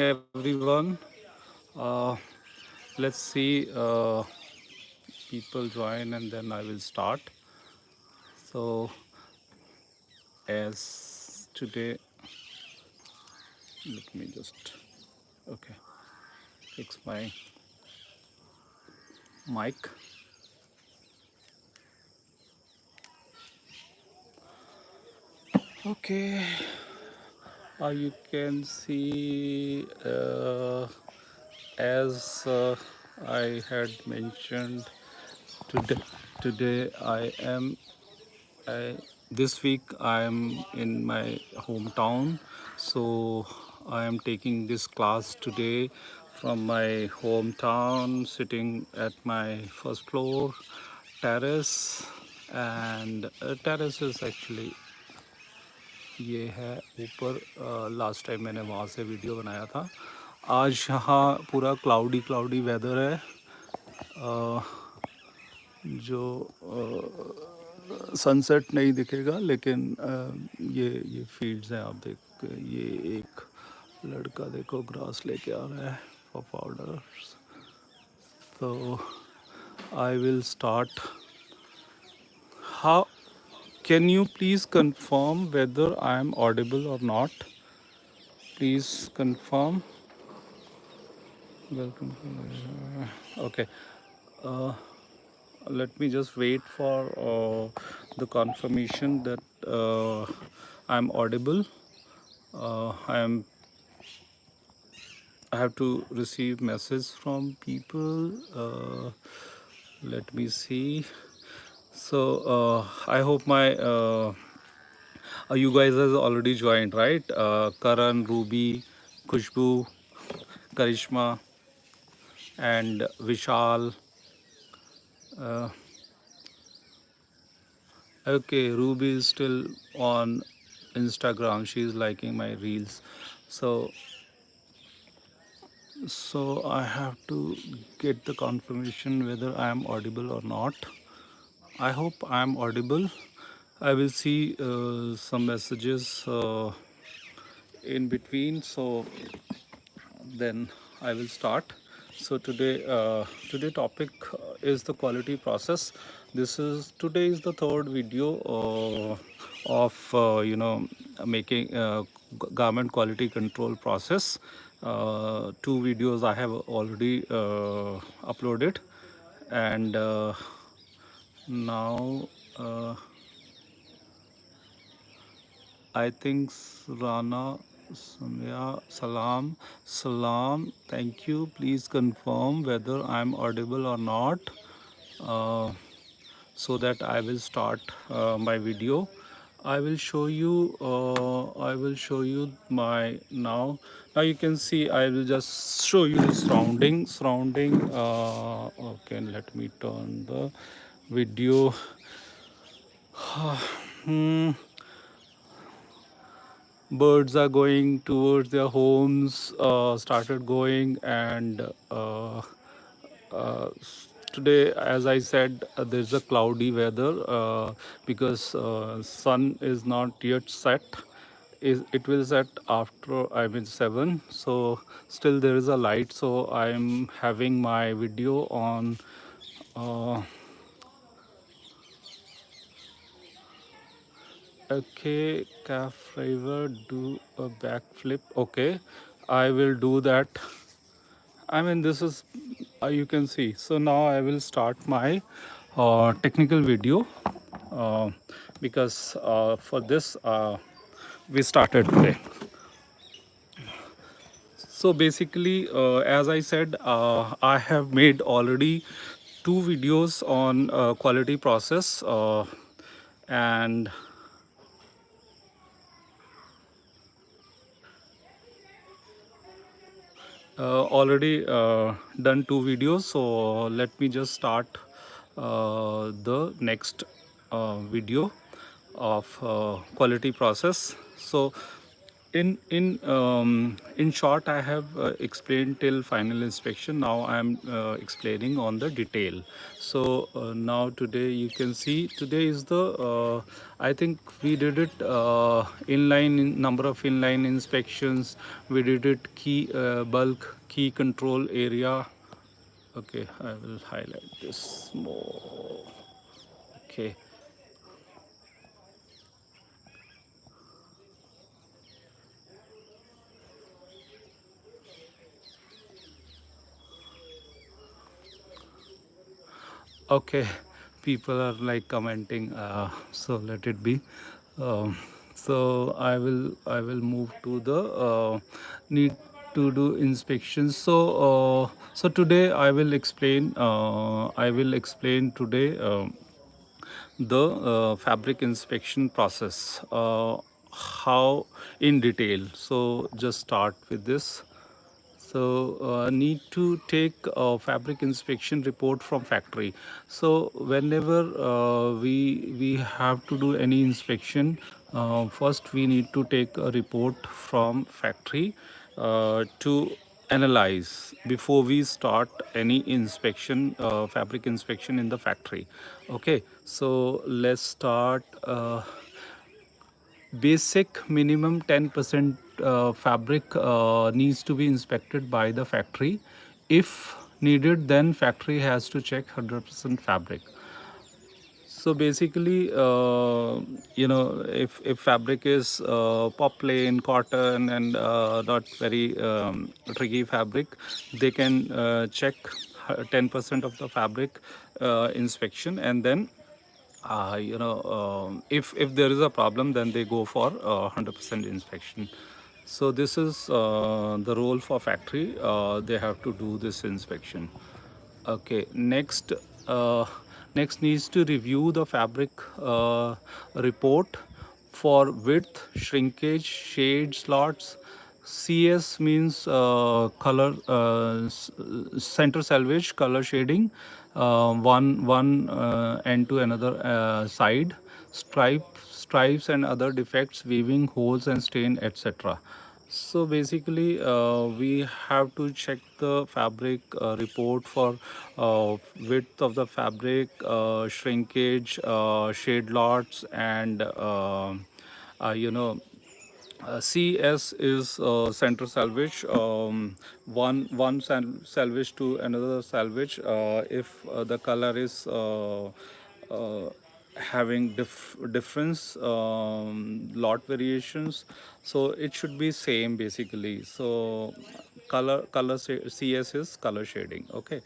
everyone. Uh, let's see people join and then I will start. So as today, let me just okay fix my mic. Okay, you can see as I had mentioned today. Today I am I, this week I am in my hometown, so I am taking this class today from my hometown, sitting at my first floor terrace, and terrace is actually ये है ऊपर last time मैंने वहाँ से video बनाया था. आज यहाँ पूरा क्लाउडी वेदर है. जो सनसेट नहीं दिखेगा लेकिन ये फील्ड्स हैं. आप देख ये एक लड़का देखो ग्रास लेके आ रहा है फॉर पाउडर्स. तो I will start. How can you please confirm whether I am audible और not? Please confirm. Welcome. Okay, let me just wait for the confirmation that I'm audible. I have to receive message from people. Let me see. So I hope my you guys have already joined, right? Karan, Ruby, Kushbu, Karishma, and Vishal. Uh, Okay, Ruby is still on Instagram. She is liking my reels. So I have to get the confirmation whether I am audible or not. I hope I am audible. I will see some messages in between. So then I will start. So today topic is the quality process. Today is the third video of making garment quality control process. Two videos I have already uploaded, and now I think Rana, Samya, Salam. Thank you. Please confirm whether I'm audible or not, so that I will start my video. I will show you. I will show you my now. Now you can see. I will just show you the surrounding. Okay, let me turn the video. Hmm. Birds are going towards their homes, started going, and uh, today, as I said, there's a cloudy weather because sun is not yet set. It will set after 7, so still there is a light. So I'm having my video on okay, calf driver do a backflip. Okay, I will do that. This is you can see. So now I will start my technical video uh, because for this we started today. So basically, as I said, I have made already two videos on quality process and already done two videos. So let me just start the next video of quality process. So In short, I have explained till final inspection. Now I am explaining on the detail. So now today you can see, today is the I think we did it number of inline inspections. We did it key bulk key control area. Okay, I will highlight this more. Okay. Okay, people are like commenting, so let it be. um, so I will move to the need to do inspections. So so today I will explain today the fabric inspection process, how in detail. So just start with this. So need to take a fabric inspection report from factory. So whenever we have to do any inspection, first we need to take a report from factory to analyze before we start any inspection, fabric inspection in the factory. Okay, so let's start. Basic minimum 10% fabric needs to be inspected by the factory. If needed, then factory has to check 100% fabric. So basically, if fabric is poplin, cotton, and not very tricky fabric, they can check 10% of the fabric inspection, and then if there is a problem, then they go for 100% inspection. So this is the role for factory. They have to do this inspection. Okay, uh, next needs to review the fabric report for width, shrinkage, shade slots. CS means color, center salvage, color shading, one end to another side, stripes and other defects, weaving, holes and stain, etc. So basically, we have to check the fabric report for width of the fabric, shrinkage, shade lots, and CS is center salvage, salvage to another salvage. If the color is having difference, lot variations, so it should be same basically. So CS is color shading. Okay,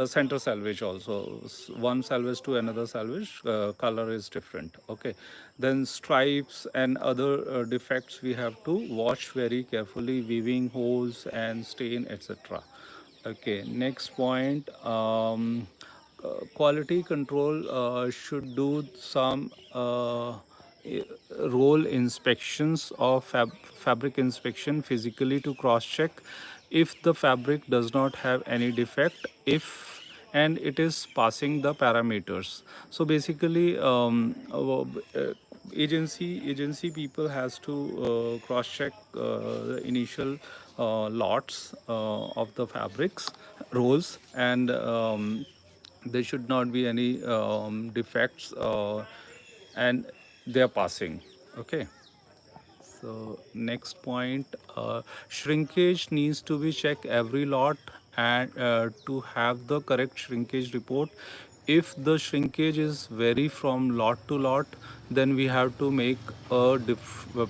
center salvage also, one salvage to another salvage, color is different. Okay, then stripes and other defects we have to watch very carefully, weaving, holes and stain, etc. Okay, next point, quality control should do some role inspections of fabric inspection physically to cross check if the fabric does not have any defect, if and it is passing the parameters. So basically, agency people has to cross check the initial lots of the fabrics rolls, and there should not be any defects, and they are passing. Okay, so next point, shrinkage needs to be checked every lot, and to have the correct shrinkage report. If the shrinkage is vary from lot to lot, then we have to make a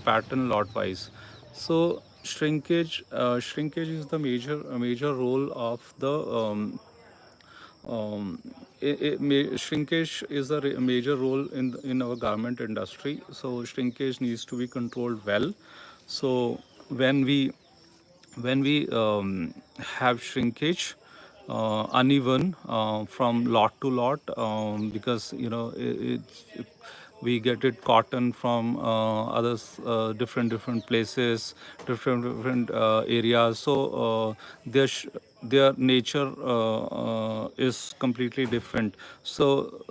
pattern lot wise. So shrinkage is the major role of the shrinkage is a major role in our garment industry. So shrinkage needs to be controlled well. So when we have shrinkage uneven from lot to lot, because we get it cotton from others, different places, different areas. So their nature is completely different. So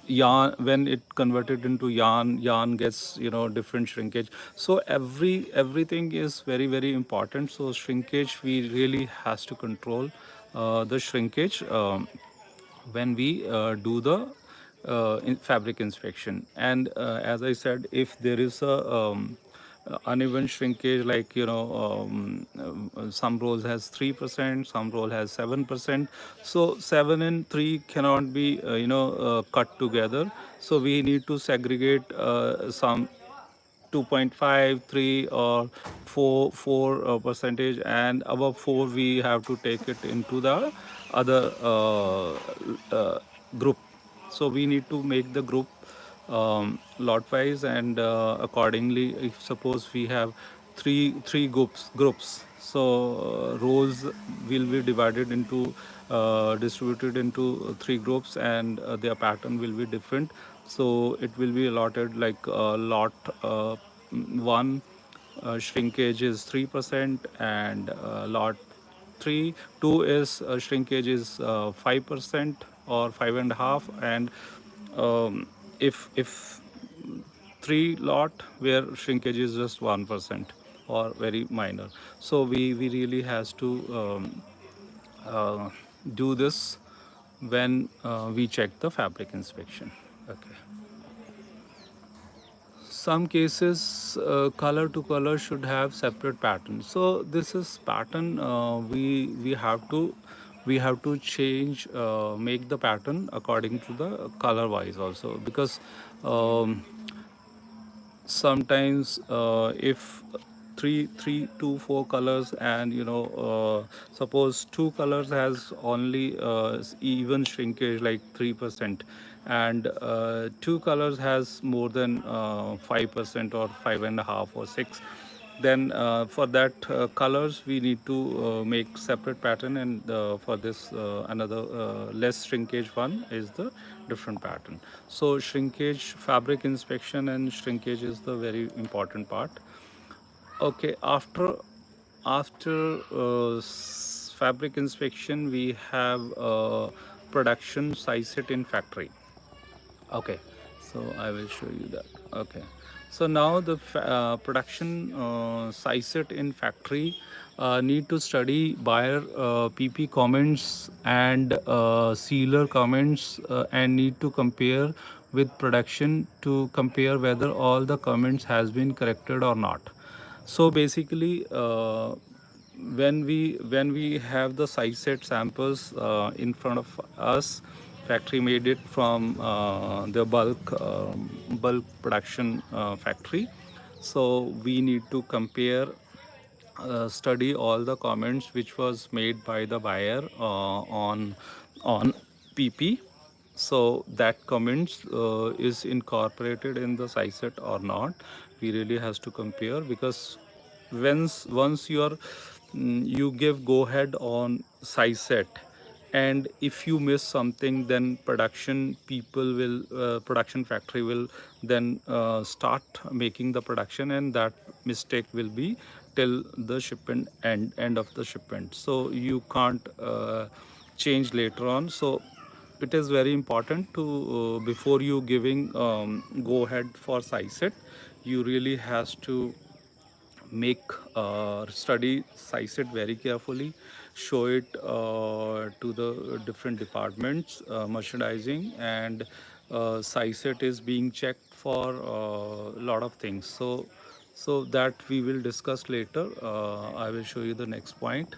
yarn, when it converted into yarn gets, you know, different shrinkage. So everything is very, very important. So shrinkage, we really has to control the shrinkage when we do the fabric inspection. And as I said, if there is a uneven shrinkage, like, you know, some rolls has 3%, some roll has 7%. So 7 and 3 cannot be cut together. So we need to segregate some 2.5, 3, or 4 percentage, and above 4 we have to take it into the other group. So we need to make the group lot wise, and accordingly, if suppose we have three groups, so rows will be divided into distributed into three groups, and their pattern will be different. So it will be allotted like lot one shrinkage is 3%, and lot 2 is shrinkage is 5% or 5.5, and if 3 lot where shrinkage is just 1% or very minor. So we really has to uh, do this when we check the fabric inspection. Okay. Some cases color to color should have separate pattern. So this is pattern, we have to change, make the pattern according to the color wise also, because um, sometimes if three to four colors, and suppose two colors has only even shrinkage like 3%, and two colors has more than 5% or 5.5 or 6, then for that colors we need to make separate pattern, and for this another less shrinkage one is the different pattern. So shrinkage, fabric inspection and shrinkage is the very important part. Okay, after fabric inspection, we have production size set in factory. Okay, so I will show you that. Okay, so now the production size set in factory need to study buyer PP comments and sealer comments, and need to compare with production to compare whether all the comments has been corrected or not. So basically, when we have the size set samples in front of us, factory made it from the bulk production factory. So we need to compare, study all the comments which was made by the buyer on PP. So that comments is incorporated in the size set or not. We really has to compare, because once you give go ahead on size set, and if you miss something, then production factory will then start making the production, and that mistake will be till the shipment end of the shipment. So you can't change later on. So it is very important to, before you giving go ahead for size set, you really has to make study size it very carefully, show it to the different departments, merchandising, and size it is being checked for a lot of things. So that we will discuss later. I will show you the next point.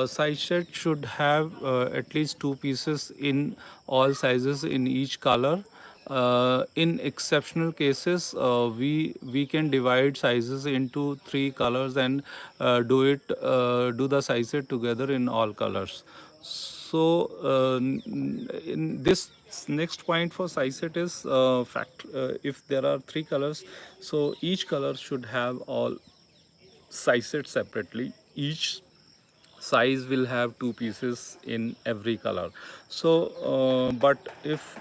Size set should have at least two pieces in all sizes in each color. In exceptional cases, we can divide sizes into three colors, and do the sizes together in all colors. So in this next point for size set is if there are three colors, so each color should have all size set separately. Each size will have two pieces in every color. So but if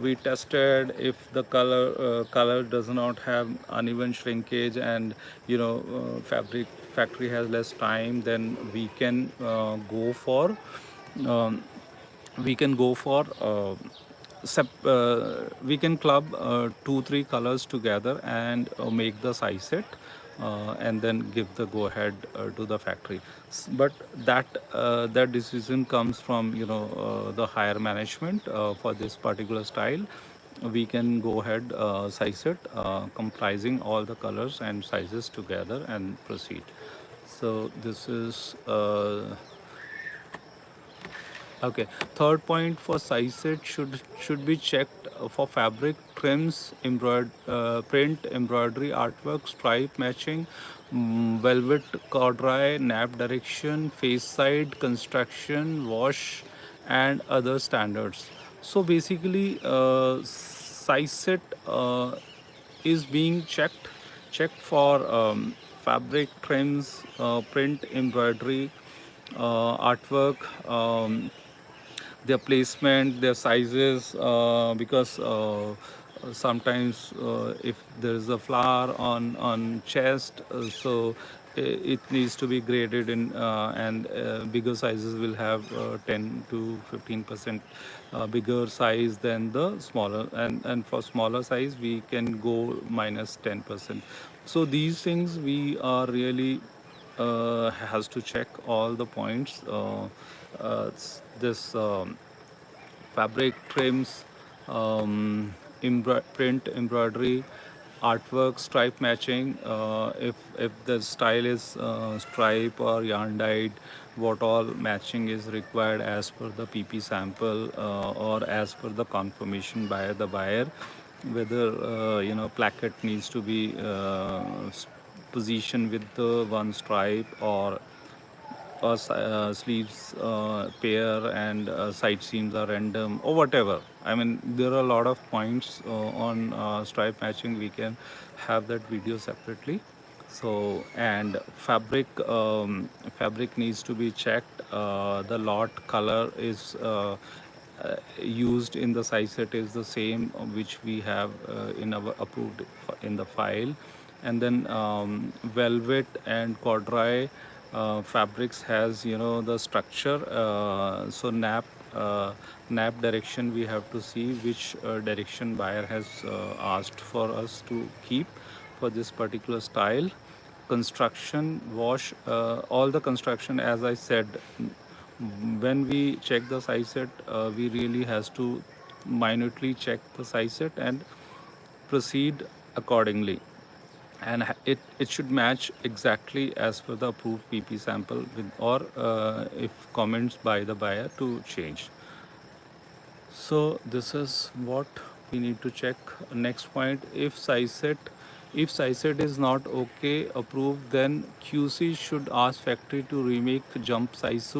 we tested if the color does not have uneven shrinkage, and fabric factory has less time, then um, we can go for we can club 2-3 colors together and make the size set, and then give the go ahead to the factory. But that decision comes from the higher management for this particular style. We can go ahead, size it, comprising all the colors and sizes together, and proceed. So this is okay. Third point, for size set should be checked for fabric trims, print, embroidery, artwork, stripe matching, velvet corduroy, nap direction, face side construction, wash, and other standards. So basically, size set is being checked for fabric trims, print, embroidery, artwork, their placement, their sizes, because sometimes if there is a flower on chest, so it needs to be graded in, and bigger sizes will have 10 to 15% bigger size than the smaller, and for smaller size we can go minus 10%. So these things we are really has to check all the points. This fabric trims, print, embroidery, artwork, stripe matching. If the style is stripe or yarn dyed, what all matching is required as per the PP sample, or as per the confirmation by the buyer, whether placket needs to be positioned with the one stripe, or sleeves pair, and side seams are random, or whatever. I mean, there are a lot of points on stripe matching. We can have that video separately. So, and fabric needs to be checked. The lot color is used in the size set is the same which we have in our approved in the file. And then velvet and corduroy fabrics has the structure, so nap direction we have to see which direction buyer has asked for us to keep for this particular style. Construction, wash, all the construction, as I said, when we check the size set, we really has to minutely check the size set and proceed accordingly, and it should match exactly as per the approved PP sample, with or if comments by the buyer to change. So this is what we need to check. Next point, if size set is not okay approved, then QC should ask factory to remake jump size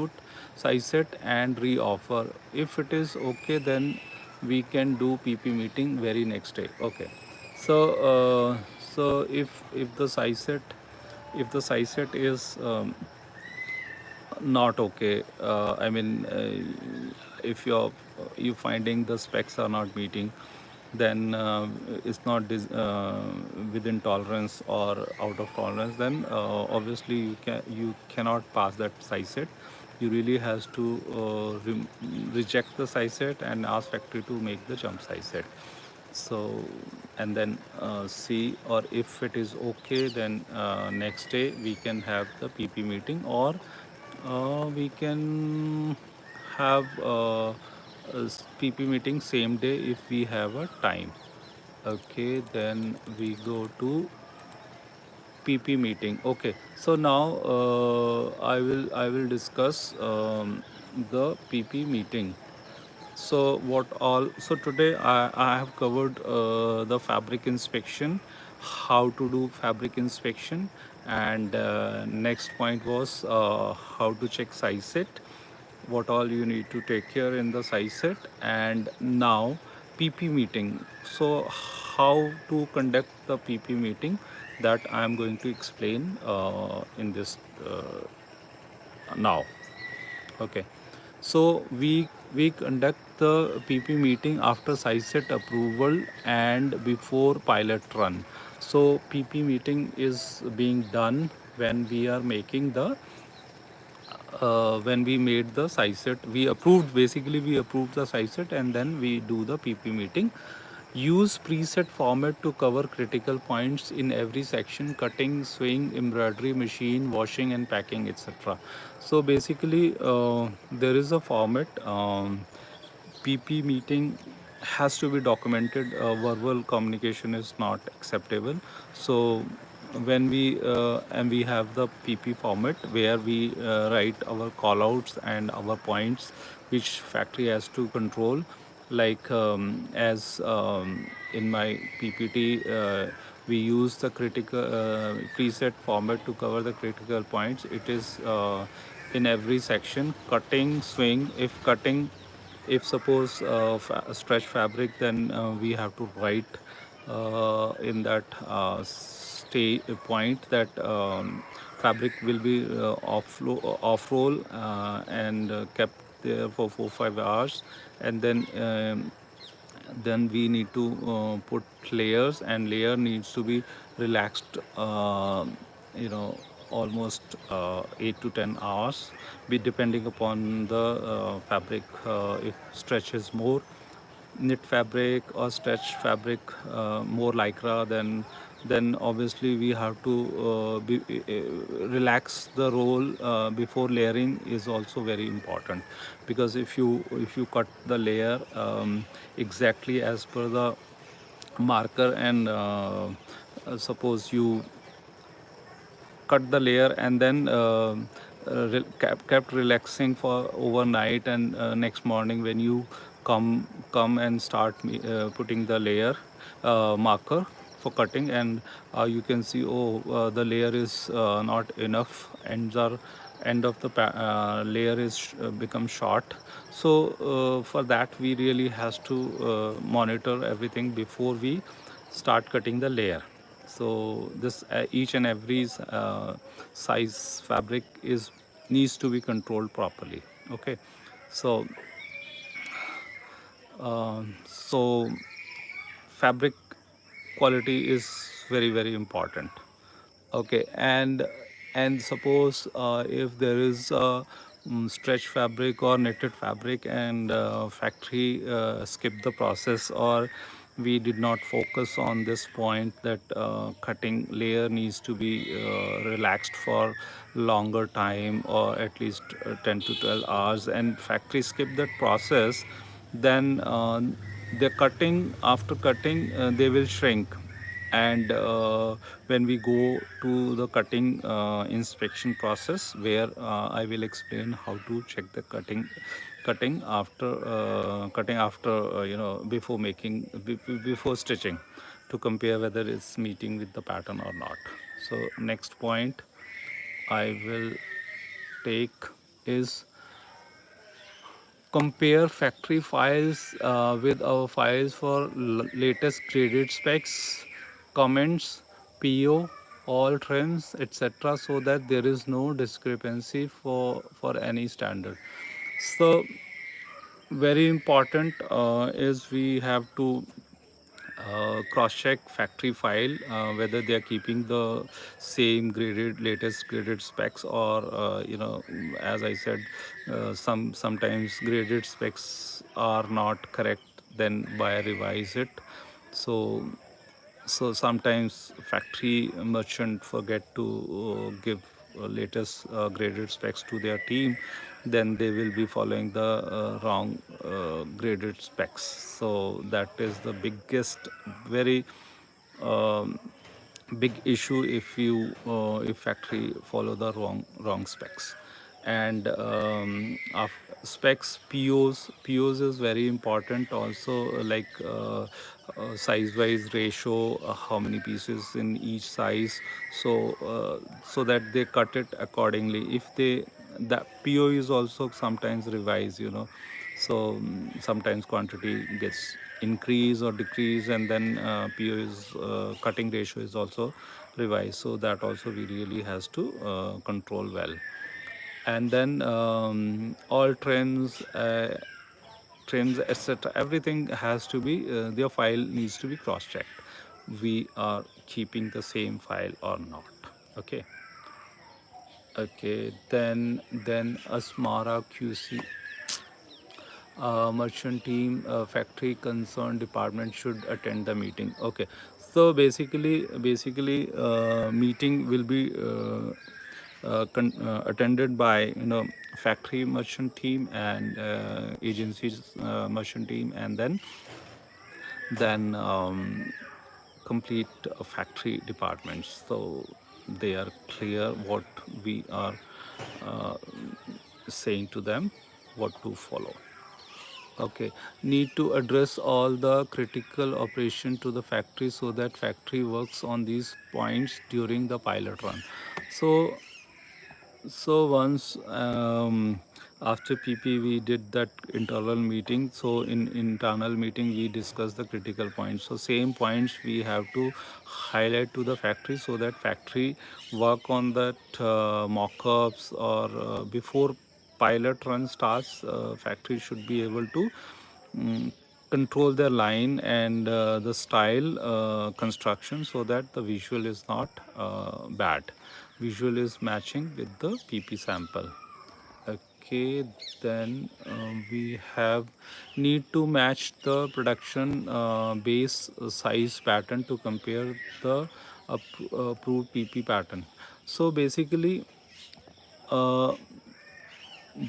set and reoffer. If it is okay, then we can do PP meeting very next day. Okay. So so if the size set is not okay, I mean, if you finding the specs are not meeting, then it's not within tolerance or out of tolerance, then obviously you cannot pass that size set. You really has to reject the size set and ask factory to make the jump size set. So, and then see, or if it is okay, then next day we can have the PP meeting, or we can have PP meeting same day if we have a time. Okay, then we go to PP meeting. Okay, so now I will discuss the PP meeting. So what all? So today I have covered the fabric inspection, how to do fabric inspection, and next point was how to check size set, what all you need to take care in the size set, and now PP meeting. So how to conduct the PP meeting, that I am going to explain in this now. Okay, so We conduct the PP meeting after size set approval and before pilot run. So PP meeting is being done when we are making the when we made the size set. We approved, basically we approved the size set, and then we do the PP meeting. Use preset format to cover critical points in every section: cutting, sewing, embroidery, machine, washing and packing, etc. So basically there is a format. PP meeting has to be documented. Verbal communication is not acceptable. So when we have the PP format where we write our callouts and our points which factory has to control, like as in my PPT, we use the critical preset format to cover the critical points. It is in every section: cutting, swing. If cutting, if suppose stretch fabric, then we have to write in that point that fabric will be off roll and kept there for 4 5 hours, and then we need to put layers, and layer needs to be relaxed, you know almost 8 to 10 hours, be depending upon the fabric. If stretch is more knit fabric or stretch fabric, more lycra, then obviously we have to relax the roll before layering is also very important, because if you cut the layer exactly as per the marker, and suppose you cut the layer and then kept relaxing for overnight, and next morning when you come and start putting the layer marker for cutting, and you can see, oh, the layer is not enough, end of the layer is become short. So for that we really has to monitor everything before we start cutting the layer. So this each and every size fabric is needs to be controlled properly. Okay. So so fabric quality is very very important. Okay. And suppose if there is stretch fabric or knitted fabric, and factory skip the process, or we did not focus on this point that cutting layer needs to be relaxed for longer time, or at least 10 to 12 hours, and factory skip that process, then the cutting, after cutting, they will shrink. And when we go to the cutting inspection process, where I will explain how to check the cutting after before making, before stitching, to compare whether it's meeting with the pattern or not. So next point I will take is compare factory files with our files for latest graded specs, comments, PO, all trims, etc., so that there is no discrepancy for any standard. So very important is we have to cross-check factory file whether they are keeping the same graded latest graded specs, or as I said, sometimes graded specs are not correct, then why revise it. So so sometimes factory merchant forget to give latest graded specs to their team, then they will be following the wrong graded specs. So that is the biggest, very um, big issue if you if factory follow the wrong specs. And of specs, POs is very important also, like size wise ratio, how many pieces in each size, so that they cut it accordingly. If they, the PO is also sometimes revised, so sometimes quantity gets increase or decrease, and then PO is cutting ratio is also revised, so that also we really has to control well. And then all trends, trims, etc. Everything has to be, their file needs to be cross-checked. We are keeping the same file or not. Okay. Okay. Then Asmara QC, merchant team, factory concerned department should attend the meeting. Okay. So basically, meeting will be attended by, factory merchant team and agencies merchant team, and then complete factory departments. So they are clear what we are uh, saying to them, what to follow. Okay, need to address all the critical operation to the factory so that factory works on these points during the pilot run. So once, after PP we did that internal meeting. So in internal meeting we discussed the critical points. So same points we have to highlight to the factory so that factory work on that mock-ups, or before pilot run starts, factory should be able to mm, control their line and the style construction, so that the visual is not bad. Visual is matching with the PP sample. Okay, then we have need to match the production base size pattern to compare the approved PP pattern. So basically, uh,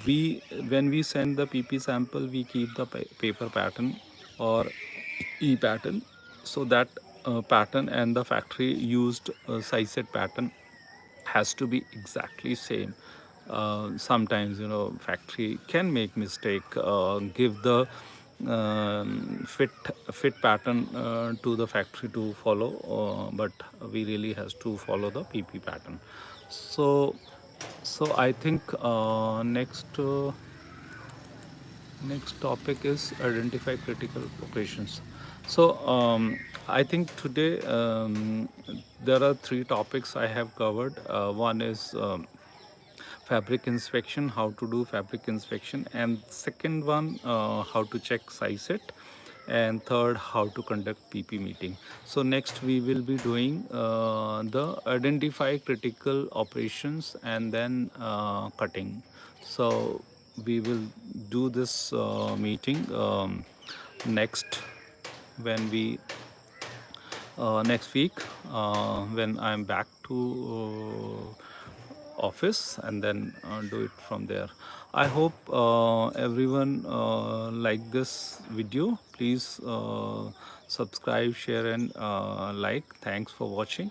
we when we send the PP sample, we keep the paper pattern or E pattern, so that pattern and the factory used size set pattern has to be exactly same. Sometimes, factory can make mistake, give the fit pattern to the factory to follow, but we really has to follow the PP pattern. So I think next topic is identify critical operations. So I think today, there are three topics I have covered. One is fabric inspection, how to do fabric inspection, and second one, how to check size set, and third, how to conduct PP meeting. So next we will be doing the identify critical operations, and then cutting. So we will do this meeting next when we next week, when I'm back to office, and then do it from there. I hope everyone like this video. Please subscribe, share, and like. Thanks for watching.